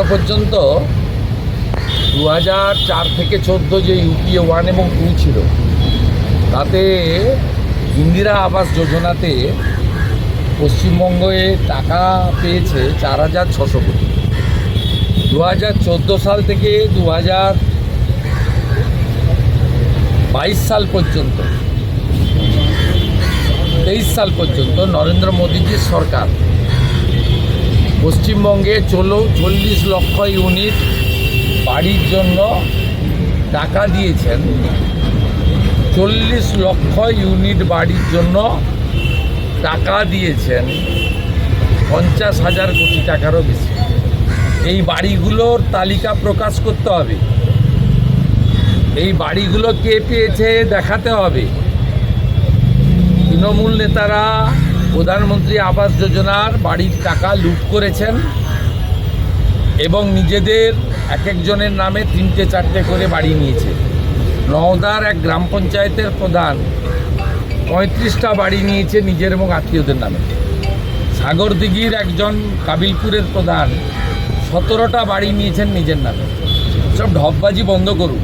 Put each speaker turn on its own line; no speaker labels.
পর্যন্ত 2004 থেকে 14 যে ইউপিএ 1 এবং 2 ছিল, তাতে ইন্দিরা আবাস যোজনাতে পশ্চিমবঙ্গে টাকা পেয়েছে 4,600 কোটি। 2014 সাল থেকে 2022 সাল পর্যন্ত 23 সাল পর্যন্ত নরেন্দ্র মোদীজির সরকার পশ্চিমবঙ্গে 40 লক্ষ ইউনিট বাড়ির জন্য টাকা দিয়েছেন। 40 লক্ষ ইউনিট বাড়ির জন্য টাকা দিয়েছেন 50,000 কোটি টাকারও বেশি। এই বাড়িগুলোর তালিকা প্রকাশ করতে হবে। এই বাড়িগুলো কে পেয়েছে দেখাতে হবে। তৃণমূল নেতারা প্রধানমন্ত্রী আবাস যোজনার বাড়ির টাকা লুট করেছেন এবং নিজেদের এক একজনের নামে 3-4টে করে বাড়ি নিয়েছে। নওদার এক গ্রাম পঞ্চায়েতের প্রধান 35টা বাড়ি নিয়েছে নিজের এবং আত্মীয়দের নামে। সাগরদিঘির একজন কাবিলপুরের প্রধান 17টা বাড়ি নিয়েছেন নিজের নামে। সব ঢপবাজি বন্ধ করুন।